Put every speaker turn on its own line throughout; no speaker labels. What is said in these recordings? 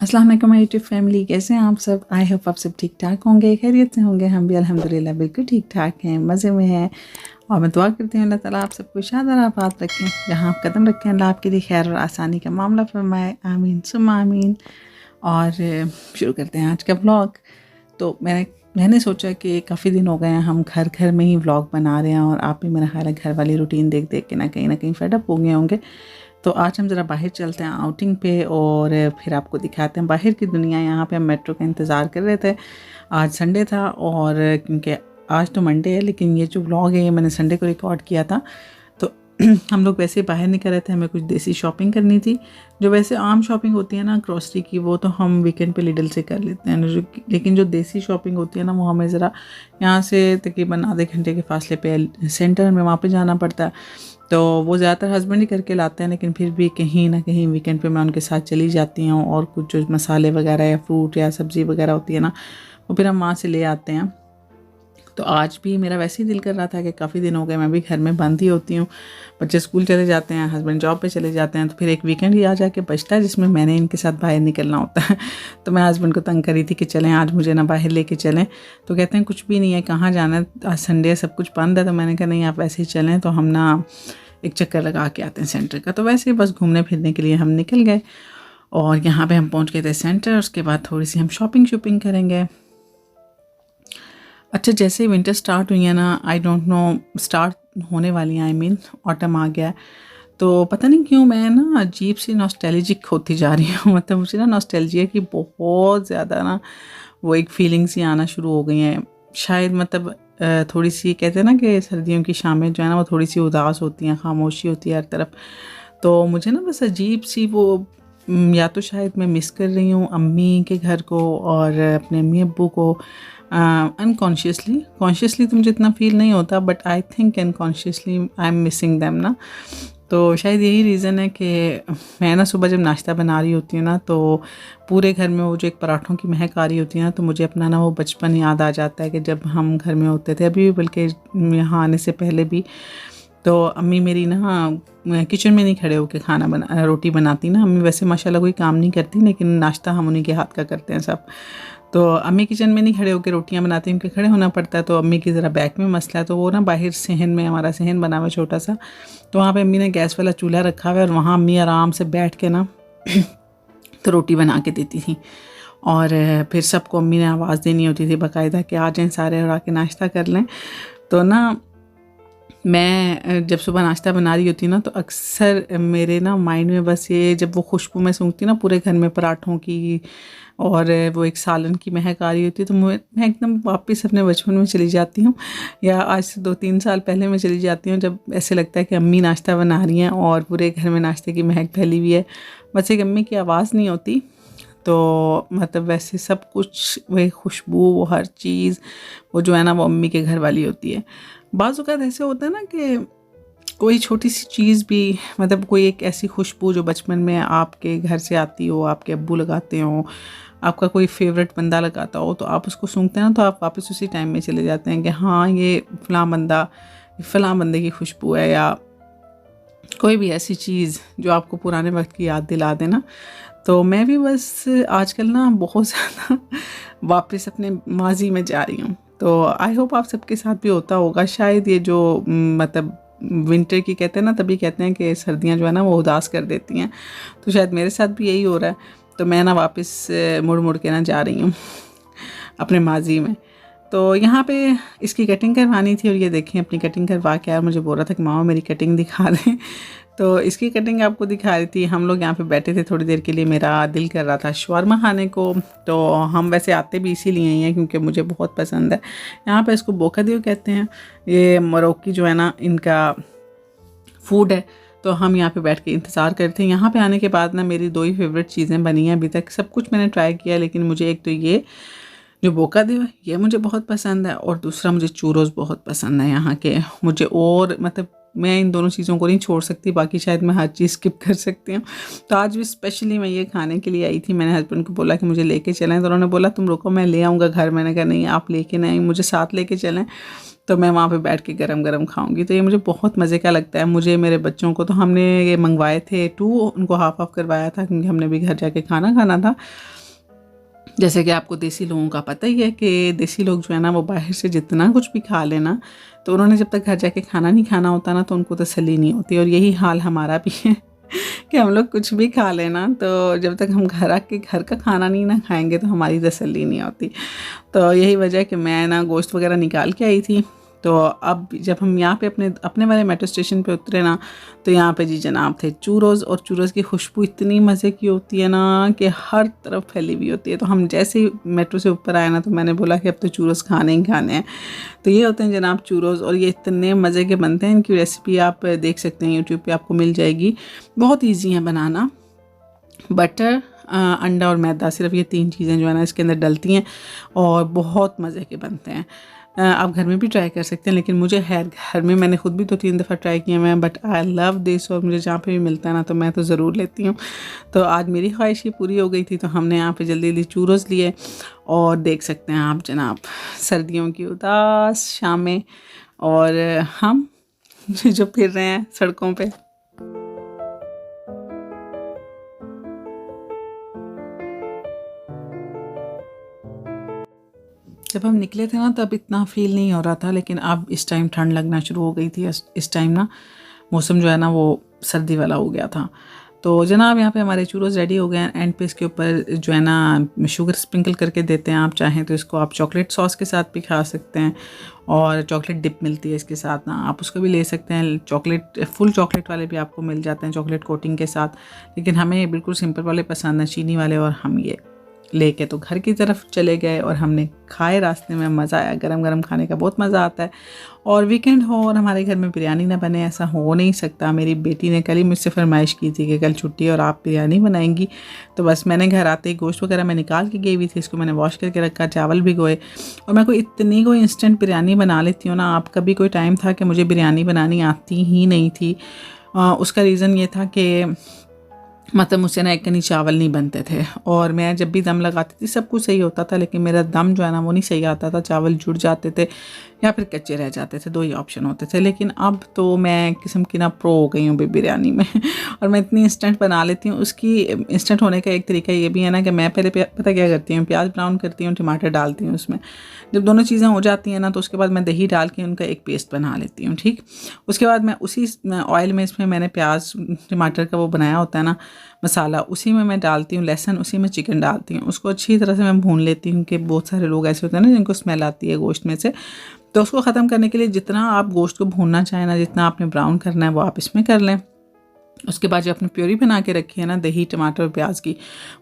अस्सलाम वालेकुम my YouTube family, कैसे हैं आप सब। आई होप आप सब ठीक ठाक होंगे, खैरियत से होंगे। हम भी अल्हम्दुलिल्लाह बिल्कुल ठीक ठाक हैं, मज़े में हैं। और मैं दुआ करती हूँ अल्लाह ताला आप सबको शाद और आबाद रखें, जहाँ आप कदम रखें अल्लाह आपके लिए खैर और आसानी का मामला फरमाए, आमीन सुम्मा आमीन। और शुरू करते हैं आज का व्लॉग। तो मैंने सोचा कि काफ़ी दिन हो गए हैं हम घर घर में ही व्लॉग बना रहे हैं, और आप भी मेरा ख्याल है घर वाली रूटीन देख देख के ना कहीं फेडअप हो गए होंगे। तो आज हम ज़रा बाहर चलते हैं आउटिंग पे, और फिर आपको दिखाते हैं बाहर की दुनिया। यहाँ पे हम मेट्रो का इंतज़ार कर रहे थे। आज संडे था, और क्योंकि आज तो मंडे है, लेकिन ये जो व्लॉग है ये मैंने संडे को रिकॉर्ड किया था। तो हम लोग वैसे बाहर निकल रहे थे, हमें कुछ देसी शॉपिंग करनी थी। जो वैसे आम शॉपिंग होती है ना ग्रॉसरी की, वो तो हम वीकेंड पे लिडल से कर लेते हैं, लेकिन जो देसी शॉपिंग होती है ना, वो हमें ज़रा यहाँ से तकरीबन आधे घंटे के फासले पे सेंटर में वहाँ पे जाना पड़ता है। तो वो ज़्यादातर हस्बैंड ही करके लाते हैं, लेकिन फिर भी कहीं ना कहीं वीकेंड पे मैं उनके साथ चली जाती हूँ, और कुछ जो मसाले वगैरह या फ्रूट या सब्ज़ी वगैरह होती है ना, वो फिर हम वहाँ से ले आते हैं। तो आज भी मेरा वैसे ही दिल कर रहा था कि काफ़ी दिन हो गए, मैं भी घर में बंद ही होती हूँ। बच्चे स्कूल चले जाते हैं, हस्बैंड जॉब पे चले जाते हैं, तो फिर एक वीकेंड ही आ जाके बचता है जिसमें मैंने इनके साथ बाहर निकलना होता है। तो मैं हस्बैंड को तंग करी थी कि चलें आज मुझे ना बाहर लेके चलें। तो कहते हैं कुछ भी नहीं है, कहाँ जाना है, आज संडे है, सब कुछ बंद है। तो मैंने कहा नहीं आप वैसे ही चलें, तो हम ना एक चक्कर लगा के आते हैं सेंटर का। तो वैसे ही बस घूमने फिरने के लिए हम निकल गए, और यहाँ पे हम पहुँच गए थे सेंटर। उसके बाद थोड़ी सी हम शॉपिंग करेंगे। अच्छा, जैसे ही विंटर स्टार्ट हुई है ना, आई डोंट नो स्टार्ट होने वाली हैं, आई मीन ऑटम आ गया है। तो पता नहीं क्यों मैं ना अजीब सी नॉस्टैल्जिक होती जा रही हूँ। मतलब मुझे ना नॉस्टैल्जिया की बहुत ज़्यादा ना वो एक फीलिंग्स ही आना शुरू हो गई हैं। शायद मतलब थोड़ी सी कहते हैं ना कि सर्दियों की शामें जो है ना वो थोड़ी सी उदास होती हैं, खामोशी होती है हर तरफ। तो मुझे ना बस अजीब सी वो या तो शायद मैं मिस कर रही हूँ अम्मी के घर को और अपने अम्मी अब्बू को। अनकॉन्शियसली, कॉन्शियसली तो मुझे इतना फील नहीं होता, but I think unconsciously I am missing them ना। तो शायद यही रीज़न है कि मैं ना सुबह जब नाश्ता बना रही होती हूँ ना, तो पूरे घर में वो जो एक पराठों की महक आ रही होती है ना, तो मुझे अपना ना वो बचपन याद आ जाता है कि जब हम घर में होते थे, अभी भी बल्कि यहाँ आने से पहले भी। तो अम्मी मेरी ना किचन में नहीं खड़े होकर खाना बना रोटी बनाती ना। अम्मी वैसे माशाल्लाह कोई काम नहीं करती, लेकिन नाश्ता हम उन्हीं के हाथ का करते हैं सब। तो अम्मी किचन में नहीं खड़े होकर रोटियां बनाती, उनके खड़े होना पड़ता है। तो अम्मी की ज़रा बैक में मसला है, तो वो ना बाहर सहन में, हमारा सहन बना हुआ छोटा सा, तो वहाँ पे अम्मी ने गैस वाला चूल्हा रखा हुआ है, और वहाँ अम्मी आराम से बैठ के ना तो रोटी बना के देती थी। और फिर सबको अम्मी ने आवाज़ देनी होती थी बाकायदा कि आ जाएं सारे और आके नाश्ता कर लें। तो ना मैं जब सुबह नाश्ता बना रही होती ना, तो अक्सर मेरे ना माइंड में बस ये, जब वो खुशबू मैं सूंघती ना पूरे घर में पराठों की, और वो एक सालन की महक आ रही होती है, तो मैं एकदम वापस अपने बचपन में चली जाती हूँ, या आज से 2-3 साल पहले मैं चली जाती हूँ, जब ऐसे लगता है कि अम्मी नाश्ता बना रही हैं और पूरे घर में नाश्ते की महक फैली हुई है। बस एक अम्मी की आवाज़ नहीं होती, तो मतलब वैसे सब कुछ, वही खुशबू, वो हर चीज़, वो जो है ना वो अम्मी के घर वाली होती है। बाज़ औक़ात ऐसे होता है ना कि कोई छोटी सी चीज़ भी, मतलब कोई एक ऐसी खुशबू जो बचपन में आपके घर से आती हो, आपके अब्बू लगाते हो, आपका कोई फेवरेट बंदा लगाता हो, तो आप उसको सूंघते हैं ना, तो आप वापस उसी टाइम में चले जाते हैं कि हाँ ये फ़लाँ बंदे की खुशबू है, या कोई भी ऐसी चीज़ जो आपको पुराने वक्त की याद दिला देना। तो मैं भी बस आजकल ना बहुत ज़्यादा वापस अपने माजी में जा रही हूँ। तो आई होप आप सबके साथ भी होता होगा। शायद ये जो मतलब विंटर की कहते हैं ना, तभी कहते हैं कि सर्दियाँ जो है ना वो उदास कर देती हैं, तो शायद मेरे साथ भी यही हो रहा है। तो मैं ना वापस मुड़ मुड़ के ना जा रही हूँ अपने माजी में। तो यहाँ पे इसकी कटिंग करवानी थी, और ये देखें अपनी कटिंग करवा के, यार मुझे बोल रहा था कि मामा मेरी कटिंग दिखा दें। तो इसकी कटिंग आपको दिखा रही थी। हम लोग यहाँ पे बैठे थे थोड़ी देर के लिए, मेरा दिल कर रहा था शवारमा खाने को। तो हम वैसे आते भी इसीलिए ही हैं क्योंकि मुझे बहुत पसंद है। यहाँ पे इसको बोकादियो कहते हैं, ये मोरक्की जो है ना इनका फूड है। तो हम यहाँ पे बैठ के इंतज़ार करते हैं। यहाँ पे आने के बाद ना मेरी 2 ही फेवरेट चीज़ें बनी हैं अभी तक। सब कुछ मैंने ट्राई किया, लेकिन मुझे एक तो ये जो बोकादियो है ये मुझे बहुत पसंद है, और दूसरा मुझे चूरोस बहुत पसंद है यहाँ के। मुझे और मतलब मैं इन दोनों चीज़ों को नहीं छोड़ सकती, बाकी शायद मैं हर चीज़ स्किप कर सकती हूँ। तो आज भी स्पेशली मैं ये खाने के लिए आई थी। मैंने हस्बैंड को बोला कि मुझे लेके चलें, तो उन्होंने बोला तुम रुको मैं ले आऊँगा घर। मैंने कहा नहीं आप लेके नहीं, मुझे साथ लेके चलें। तो मैं वहाँ पे बैठ के गरम गरम खाऊंगी। तो ये मुझे बहुत मज़े का लगता है। मुझे, मेरे बच्चों को, तो हमने ये मंगवाए थे 2, उनको हाफ हाफ करवाया था क्योंकि हमने भी घर जाके खाना खाना था। जैसे कि आपको देसी लोगों का पता ही है कि देसी लोग जो है ना वो बाहर से जितना कुछ भी खा लेना, तो उन्होंने जब तक घर जाके खाना नहीं खाना होता ना तो उनको तसल्ली नहीं होती। और यही हाल हमारा भी है कि हम लोग कुछ भी खा लेना, तो जब तक हम घर आके घर का खाना नहीं ना खाएंगे तो हमारी तसल्ली नहीं होती। तो यही वजह है कि मैं ना गोश्त वगैरह निकाल के आई थी। तो अब जब हम यहाँ पे अपने अपने वाले मेट्रो स्टेशन पे उतरे ना, तो यहाँ पे जी जनाब थे चूरोज़, और चूरोज़ की खुशबू इतनी मज़े की होती है ना कि हर तरफ फैली हुई होती है। तो हम जैसे ही मेट्रो से ऊपर आए ना तो मैंने बोला कि अब तो चूरोज़ खाने ही खाने हैं। तो ये होते हैं जनाब चूरोज़, और ये इतने मज़े के बनते हैं। इनकी रेसिपी आप देख सकते हैं यूट्यूब पर, आपको मिल जाएगी। बहुत ईजी है बनाना। बटर, अंडा और मैदा, सिर्फ ये 3 चीज़ें जो है ना इसके अंदर डलती हैं और बहुत मज़े के बनते हैं। आप घर में भी ट्राई कर सकते हैं, लेकिन मुझे घर में मैंने खुद भी 2-3 दफ़ा ट्राई किए हैं, बट आई लव दिस। और मुझे जहाँ पे भी मिलता है ना तो मैं तो ज़रूर लेती हूँ। तो आज मेरी ख्वाहिश ये पूरी हो गई थी, तो हमने यहाँ पे जल्दी जल्दी चूरोज़ लिए। और देख सकते हैं आप जनाब सर्दियों की उदास शामें, और हम जो फिर रहे हैं सड़कों पे। जब हम निकले थे ना तब इतना फ़ील नहीं हो रहा था, लेकिन अब इस टाइम ठंड लगना शुरू हो गई थी। इस टाइम ना मौसम जो है ना वो सर्दी वाला हो गया था। तो जनाब यहाँ पे हमारे चूरोज़ रेडी हो गए हैं। एंड पे इसके ऊपर जो है ना शुगर स्प्रिंकल करके देते हैं। आप चाहें तो इसको आप चॉकलेट सॉस के साथ भी खा सकते हैं, और चॉकलेट डिप मिलती है इसके साथ ना, आप उसको भी ले सकते हैं। चॉकलेट, फुल चॉकलेट वाले भी आपको मिल जाते हैं चॉकलेट कोटिंग के साथ, लेकिन हमें बिल्कुल सिंपल वाले पसंद है, चीनी वाले। और हम ये लेके तो घर की तरफ चले गए और हमने खाए। रास्ते में मज़ा आया, गरम गरम खाने का बहुत मज़ा आता है। और वीकेंड हो और हमारे घर में बिरयानी ना बने, ऐसा हो नहीं सकता। मेरी बेटी ने कल ही मुझसे फरमाइश की थी कि कल छुट्टी है और आप बिरयानी बनाएंगी। तो बस मैंने घर आते ही गोश्त वगैरह मैं निकाल के गई हुई थी, इसको मैंने वॉश करके रखा, चावल भिगोए। और मैं कोई इंस्टेंट बिरयानी बना लेती हूँ ना। आप कभी कोई टाइम था कि मुझे बिरयानी बनानी आती ही नहीं थी। उसका रीज़न ये था कि मतलब मुझसे ना एक कनी चावल नहीं बनते थे, और मैं जब भी दम लगाती थी सब कुछ सही होता था, लेकिन मेरा दम जो है ना वो नहीं सही आता था। चावल जुड़ जाते थे या फिर कच्चे रह जाते थे, 2 ही ऑप्शन होते थे। लेकिन अब तो मैं किस्म की ना प्रो हो गई हूँ बिरयानी में और मैं इतनी इंस्टेंट बना लेती हूँ। उसकी इंस्टेंट होने का एक तरीका ये भी है ना कि मैं पहले पता क्या करती हूँ, प्याज ब्राउन करती हूँ, टमाटर डालती हूँ उसमें। जब दोनों चीज़ें हो जाती हैं ना तो उसके बाद मैं दही डाल के उनका एक पेस्ट बना लेती हूँ, ठीक। उसके बाद मैं उसी ऑयल में, इसमें मैंने प्याज टमाटर का वो बनाया होता है ना मसाला, उसी में मैं डालती हूँ लहसुन, उसी में चिकन डालती हूँ। उसको अच्छी तरह से मैं भून लेती हूँ कि बहुत सारे लोग ऐसे होते हैं ना जिनको स्मेल आती है गोश्त में से। तो उसको ख़त्म करने के लिए जितना आप गोश्त को भूनना चाहें ना, जितना आपने ब्राउन करना है वो आप इसमें कर लें। उसके बाद जो अपनी प्योरी बना के रखी है ना दही टमाटर और प्याज की,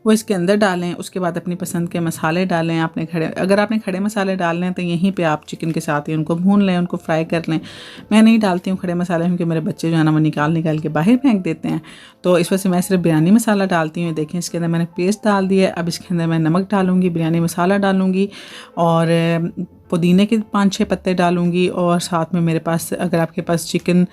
वो इसके अंदर डालें। उसके बाद अपनी पसंद के मसाले डालें। अगर आपने खड़े मसाले डालने हैं तो यहीं पे आप चिकन के साथ ही उनको भून लें, उनको फ्राई कर लें। मैं नहीं डालती हूँ खड़े मसाले क्योंकि मेरे बच्चे जो है ना वो निकाल के बाहर फेंक देते हैं, तो इस वजह से मैं सिर्फ बिरयानी मसाला डालती हूँ। देखें इसके अंदर मैंने पेस्ट डाल दिया है। अब इसके अंदर मैं नमक डालूँगी, बिरयानी मसाला डालूँगी, और पुदीने के 5-6 पत्ते डालूँगी। और साथ में मेरे पास, अगर आपके पास चिकन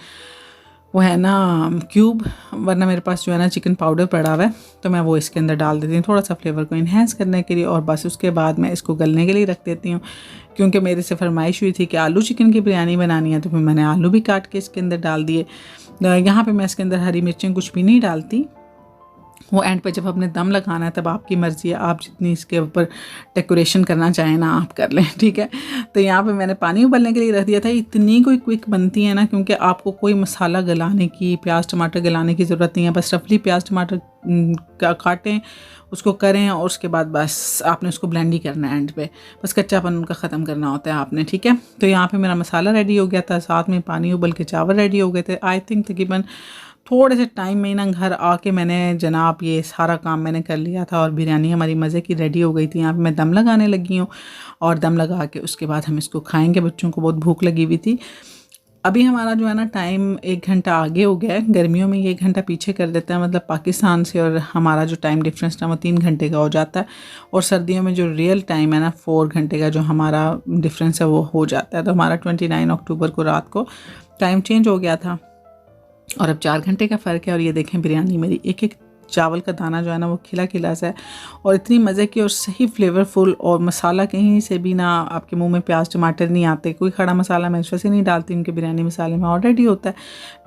वो है ना क्यूब, वरना मेरे पास जो है ना चिकन पाउडर पड़ा हुआ है, तो मैं वो इसके अंदर डाल देती हूँ थोड़ा सा फ्लेवर को इन्हेंस करने के लिए। और बस उसके बाद मैं इसको गलने के लिए रख देती हूँ, क्योंकि मेरे से फरमाइश हुई थी कि आलू चिकन की बिरयानी बनानी है, तो फिर मैंने आलू भी काट के इसके अंदर डाल दिए। यहाँ पे मैं इसके अंदर हरी मिर्चें कुछ भी नहीं डालती। वो एंड पे जब आपने दम लगाना है तब आपकी मर्ज़ी है, आप जितनी इसके ऊपर डेकोरेशन करना चाहें ना आप कर लें, ठीक है। तो यहाँ पे मैंने पानी उबलने के लिए रख दिया था। इतनी कोई क्विक बनती है ना, क्योंकि आपको कोई मसाला गलाने की, प्याज टमाटर गलाने की ज़रूरत नहीं है। बस रफली प्याज टमाटर काटें, उसको करें, और उसके बाद बस आपने उसको ब्लेंड ही करना है एंड पे, बस कच्चापन उनका ख़त्म करना होता है आपने, ठीक है। तो यहाँ पे मेरा मसाला रेडी हो गया था, साथ में पानी उबल के चावल रेडी हो गए थे। आई थिंक तकरीबन थोड़े से टाइम में ना घर आके मैंने जनाब ये सारा काम मैंने कर लिया था, और बिरयानी हमारी मज़े की रेडी हो गई थी। यहाँ पे मैं दम लगाने लगी हूँ, और दम लगा के उसके बाद हम इसको खाएंगे। बच्चों को बहुत भूख लगी हुई थी। अभी हमारा जो है ना टाइम 1 घंटा आगे हो गया है। गर्मियों में ये 1 घंटा पीछे कर देता है, मतलब पाकिस्तान से, और हमारा जो टाइम डिफरेंस था वो 3 घंटे का हो जाता है। और सर्दियों में जो रियल टाइम है ना 4 घंटे का जो हमारा डिफरेंस है वो हो जाता है। तो हमारा 29 अक्टूबर को रात को टाइम चेंज हो गया था, और अब 4 घंटे का फ़र्क है। और ये देखें बिरयानी मेरी एक एक चावल का दाना जो है ना वो खिला खिला सा है और इतनी मज़े की और सही फ्लेवरफुल, और मसाला कहीं से भी ना आपके मुंह में प्याज टमाटर नहीं आते। कोई खड़ा मसाला मैं इस वजह से नहीं डालती, उनके बिरयानी मसाले में ऑलरेडी होता है,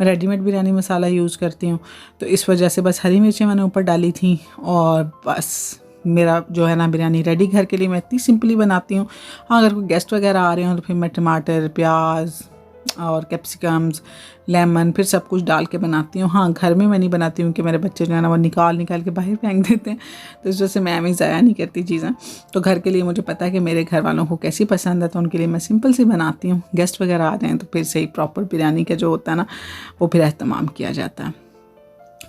मैं रेडीमेड बिरयानी मसाला यूज़ करती हूँ। तो इस वजह से बस हरी मिर्चें मैंने ऊपर डाली थी और बस मेरा जो है ना बिरयानी रेडी। घर के लिए मैं इतनी सिंपली बनाती हूँ। हाँ, अगर कोई गेस्ट वगैरह आ रहे हो तो फिर मैं टमाटर, प्याज और कैप्सिकम्स, लेमन फिर सब कुछ डाल के बनाती हूँ। हाँ, घर में मैं नहीं बनाती हूँ कि मेरे बच्चे जो है ना वो निकाल के बाहर फेंक देते हैं, तो इस वजह से मैं भी ज़ाया नहीं करती चीज़ें। तो घर के लिए मुझे पता है कि मेरे घर वालों को कैसी पसंद है, तो उनके लिए मैं सिंपल सी बनाती हूँ। गेस्ट वगैरह आ जाएँ तो फिर सही प्रॉपर बिरयानी का जो होता है ना वो फिर एहतमाम किया जाता है।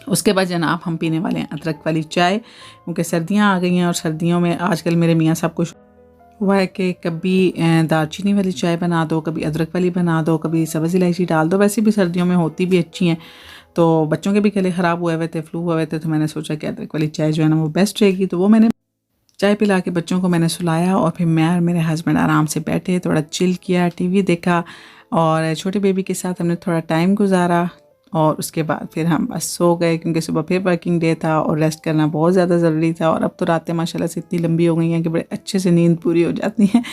उसके बाद जनाब हम पीने वाले हैं अदरक वाली चाय, क्योंकि सर्दियाँ आ गई हैं और सर्दियों में आजकल मेरे मियाँ साहब को हुआ है कि कभी दालचीनी वाली चाय बना दो, कभी अदरक वाली बना दो, कभी सब्ज़ इलायची डाल दो। वैसे भी सर्दियों में होती भी अच्छी हैं। तो बच्चों के भी गले ख़राब हुए थे, फ्लू हुए थे, तो मैंने सोचा कि अदरक वाली चाय जो है ना वो बेस्ट रहेगी। तो वो मैंने चाय पिला के बच्चों को मैंने सुलाया और फिर मैं और मेरे हस्बैंड आराम से बैठे, थोड़ा चिल किया, टीवी देखा और छोटे बेबी के साथ हमने थोड़ा टाइम गुजारा। और उसके बाद फिर हम बस सो गए, क्योंकि सुबह फिर वर्किंग डे था और रेस्ट करना बहुत ज़्यादा ज़रूरी था। और अब तो रातें माशाल्लाह से इतनी लंबी हो गई हैं कि बड़े अच्छे से नींद पूरी हो जाती है।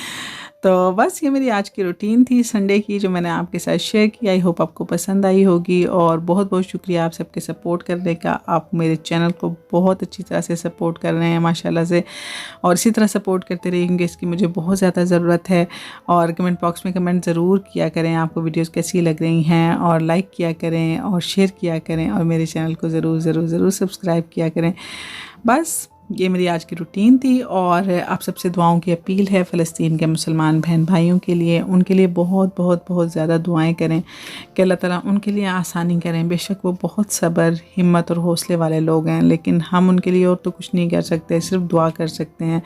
तो बस ये मेरी आज की रूटीन थी संडे की, जो मैंने आपके साथ शेयर की। आई होप आपको पसंद आई होगी और बहुत बहुत शुक्रिया आप सबके सपोर्ट करने का। आप मेरे चैनल को बहुत अच्छी तरह से सपोर्ट कर रहे हैं माशाल्लाह से, और इसी तरह सपोर्ट करते रहेंगे, इसकी मुझे बहुत ज़्यादा ज़रूरत है। और कमेंट बॉक्स में कमेंट ज़रूर किया करें आपको वीडियोस कैसी लग रही हैं, और लाइक किया करें और शेयर किया करें, और मेरे चैनल को ज़रूर सब्सक्राइब किया करें। बस ये मेरी आज की रूटीन थी। और आप सबसे दुआओं की अपील है फ़लस्तीन के मुसलमान बहन भाइयों के लिए, उनके लिए बहुत बहुत बहुत ज़्यादा दुआएं करें कि अल्लाह ताला उनके लिए आसानी करें। बेशक वो बहुत सब्र, हिम्मत और हौसले वाले लोग हैं, लेकिन हम उनके लिए और तो कुछ नहीं कर सकते, सिर्फ दुआ कर सकते हैं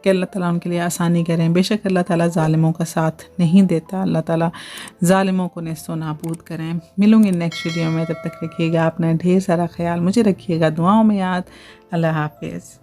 कि अल्लाह ताला उनके लिए आसानी करें। बेशक अल्लाह ताला ज़ालिमों का साथ नहीं देता, अल्लाह ताला ज़ालिमों को नेस्तो नाबूद करें। मिलूँगी नेक्स्ट वीडियो में, तब तक रखिएगा अपना ढेर सारा ख्याल, मुझे रखिएगा दुआओं में याद। अल्लाह हाफिज़।